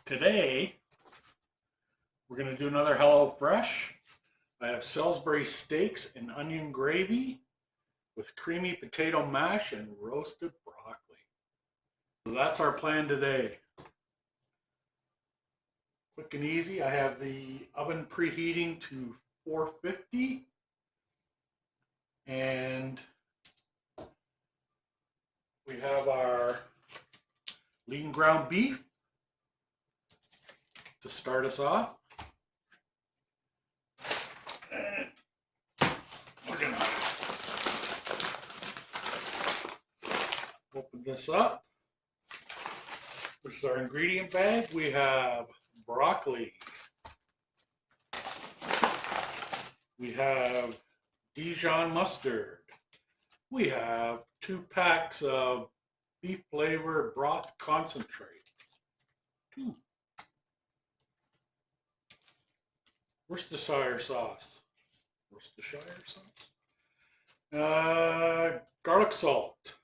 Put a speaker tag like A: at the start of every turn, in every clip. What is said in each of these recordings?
A: Today, we're going to do another Hello Fresh. I have Salisbury steaks and onion gravy with creamy potato mash and roasted broccoli. So that's our plan today. Quick and easy. I have the oven preheating to 450 and we have our lean ground beef to start us off. And we're gonna open this up. This is our ingredient bag. We have broccoli. We have Dijon mustard. We have 2 packs of beef flavor broth concentrate. 2. Worcestershire sauce. Garlic salt.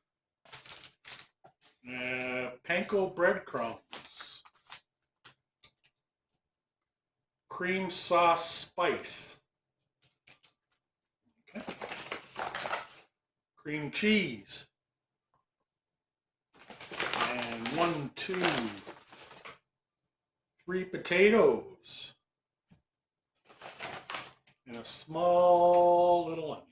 A: Panko breadcrumbs. Cream sauce spice. Okay. Cream cheese. And 1, 2, 3 potatoes. And a small little onion.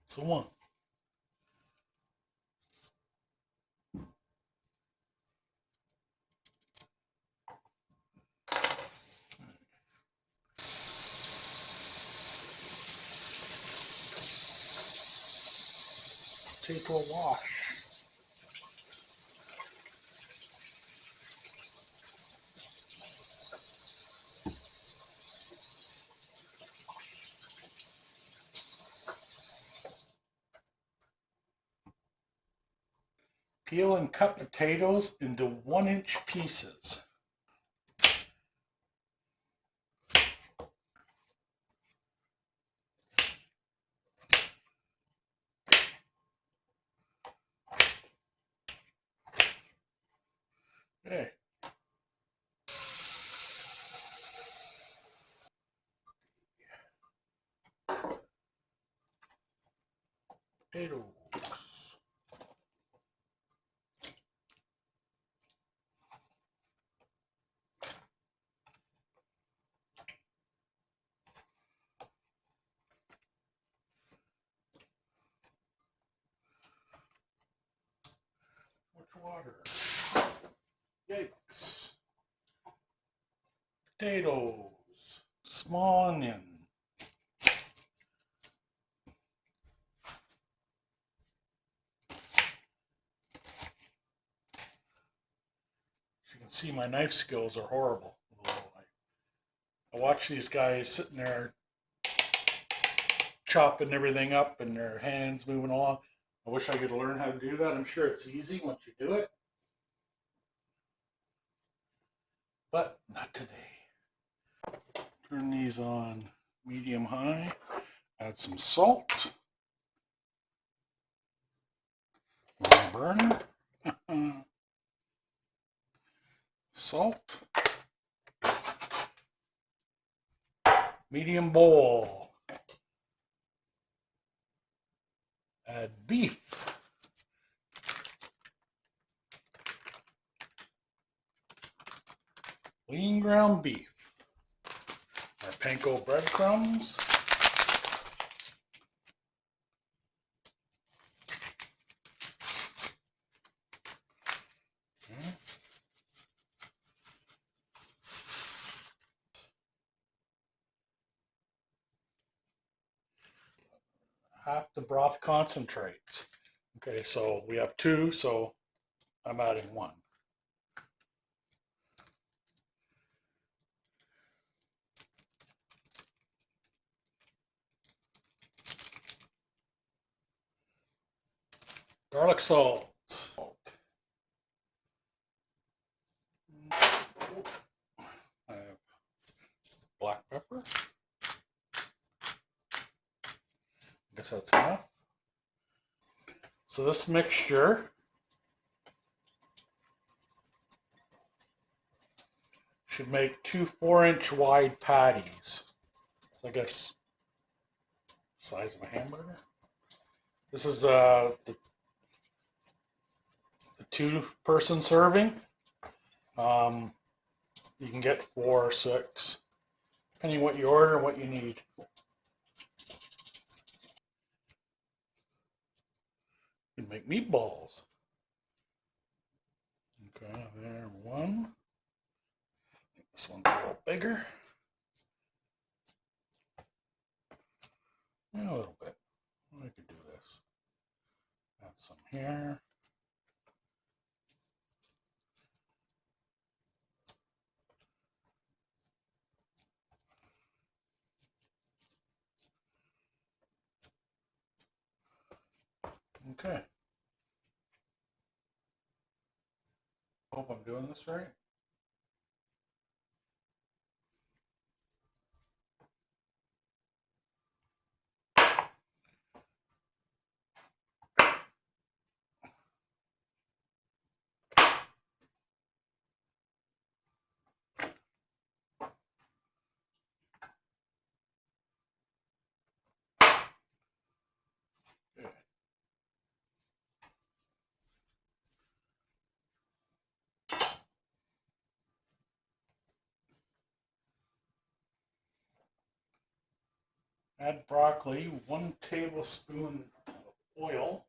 A: So 1. Take a wash. Peel and cut potatoes into 1-inch pieces. Okay. Potatoes. Much water. Yikes. Potatoes. Small onion. As you can see, my knife skills are horrible. I watch these guys sitting there chopping everything up and their hands moving along. I wish I could learn how to do that. I'm sure it's easy once you do it, but not today. Turn these on medium high. Add some salt. Burner. Salt. Medium bowl. Add beef. Lean ground beef. Our panko breadcrumbs. Half the broth concentrate. Okay, so we have 2, so I'm adding 1. Garlic salt. I have black pepper. So this mixture should make 2 4-inch wide patties. So I guess size of a hamburger. This is the 2-person serving. You can get 4 or 6, depending what you order and what you need. You can make meatballs. Okay, there, one. This one's a little bigger. Yeah, a little bit. I could do this. Add some here. Okay. Hope I'm doing this right. Good. Add broccoli, 1 tablespoon of oil.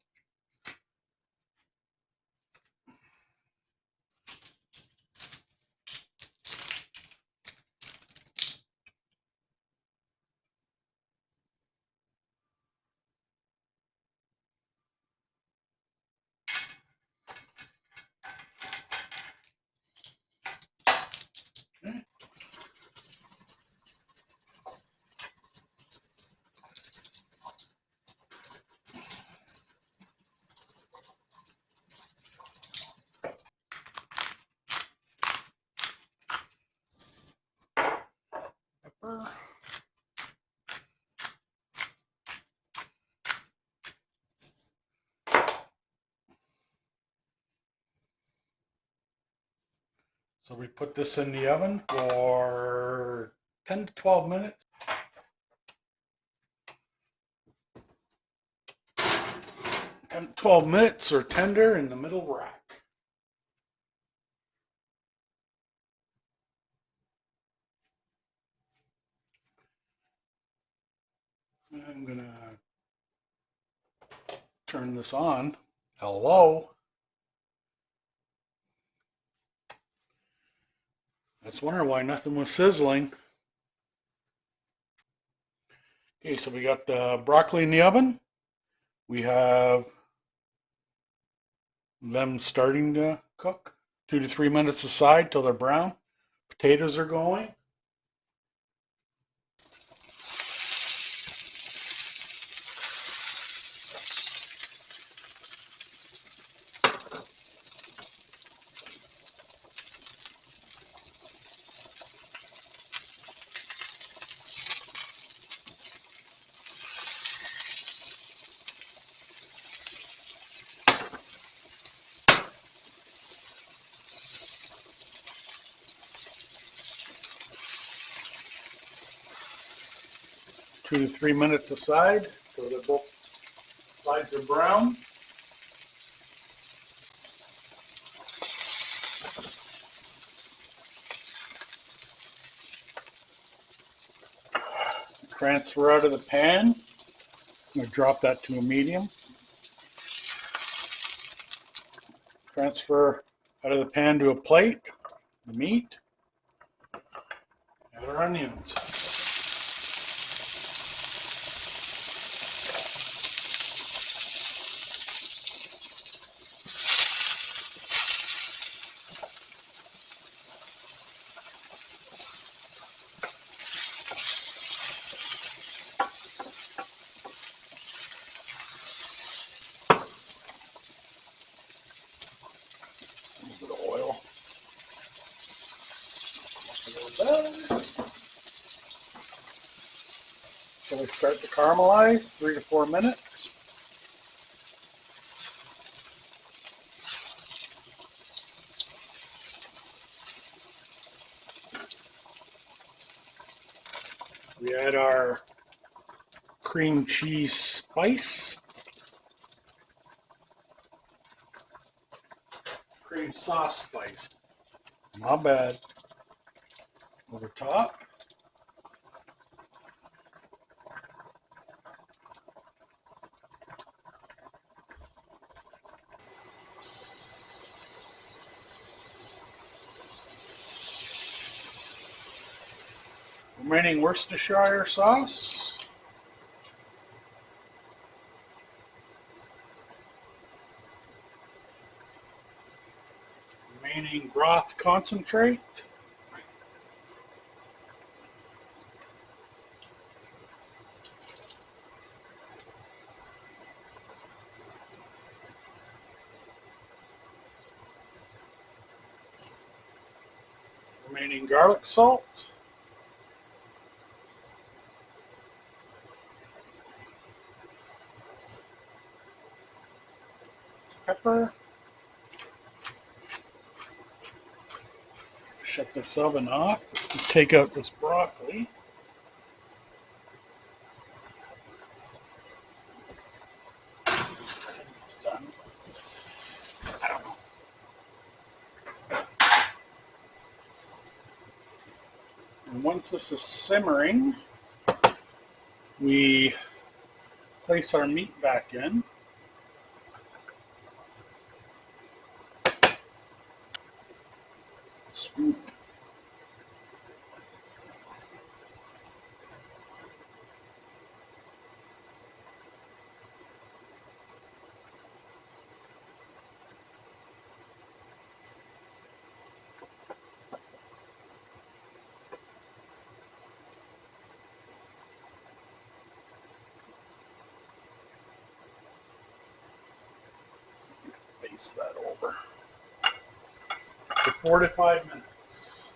A: Okay. Pepper. So we put this in the oven for 10 to 12 minutes. 10 to 12 minutes or tender in the middle rack. I'm gonna turn this on. Hello. I was wondering why nothing was sizzling. Okay, so we got the broccoli in the oven. We have them starting to cook. 2 to 3 minutes aside till they're brown. Potatoes are going. Two to 3 minutes aside so they're both sides are brown. Transfer out of the pan. I'm going to drop that to a medium. Transfer out of the pan to a plate. The meat. And our onions. A little bit of oil. So we start to caramelize, 3 to 4 minutes. We add our cream cheese spice, cream sauce spice. Not bad. Over top. Remaining Worcestershire sauce. Remaining broth concentrate. Remaining garlic salt. Pepper. Shut this oven off. Take out this broccoli. It's done. I don't know. And once this is simmering, we place our meat back in. Scoop. Baste that over for 4 to 5 minutes.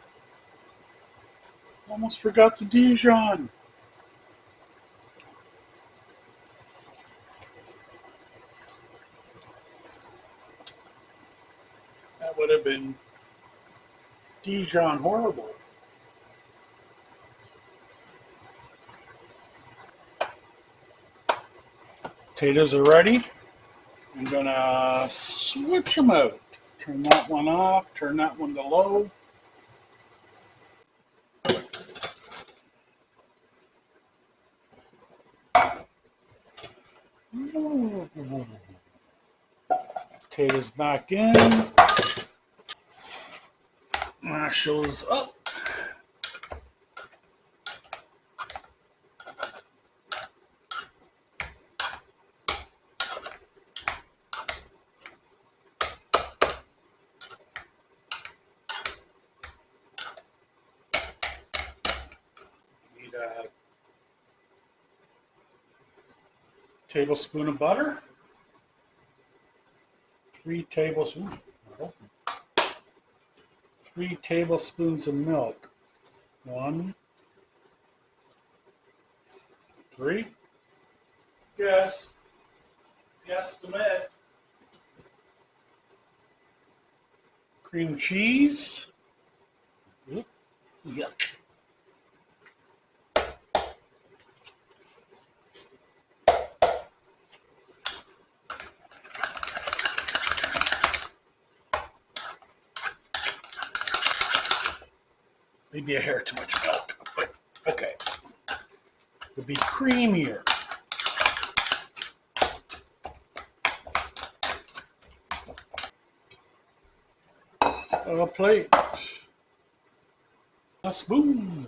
A: Almost forgot the Dijon. That would have been Dijon horrible. Potatoes are ready. I'm gonna switch them out. Turn that one off, turn that one to low. Potatoes back in. Mash those up. Need a tablespoon of butter. 3 tablespoons. 3 tablespoons of milk. 1, 3. Guess. Guesstimate. Cream cheese. Yuck. Maybe a hair too much milk, but okay. It'll be creamier. A plate. A spoon.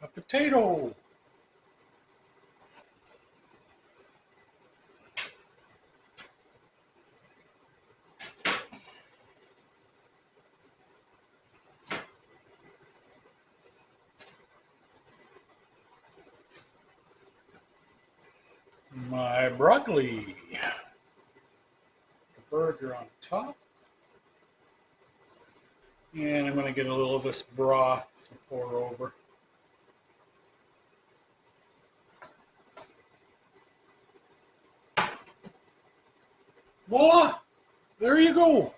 A: A potato. My broccoli. The burger on top. And I'm going to get a little of this broth to pour over. Voila! There you go.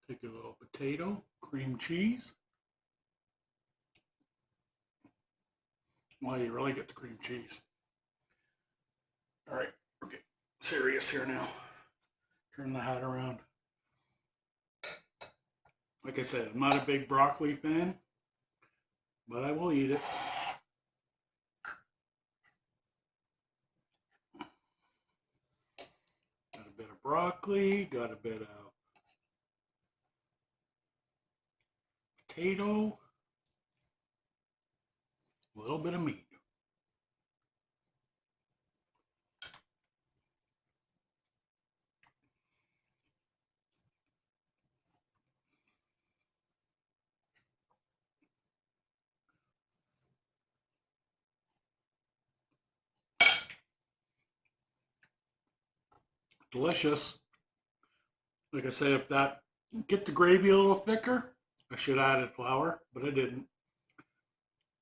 A: Take a little potato, cream cheese. Well, you really get the cream cheese. All right, okay, serious here now. Turn the hat around. Like I said, I'm not a big broccoli fan, but I will eat it. Got a bit of broccoli, got a bit of potato, a little bit of meat. Delicious. Like I said, if that get the gravy a little thicker, I should have added flour, but I didn't.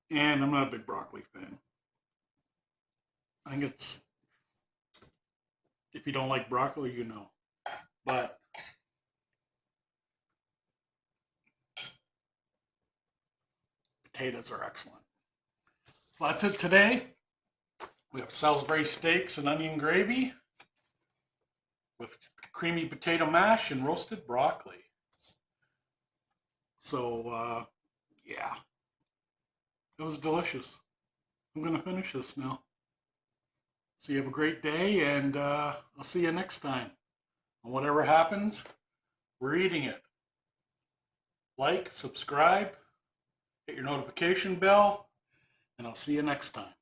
A: And I'm not a big broccoli fan. I think it's, if you don't like broccoli, you know. But potatoes are excellent. So that's it today. We have Salisbury steaks and onion gravy with creamy potato mash and roasted broccoli. So, yeah, it was delicious. I'm going to finish this now. So you have a great day, and I'll see you next time. And whatever happens, we're eating it. Like, subscribe, hit your notification bell, and I'll see you next time.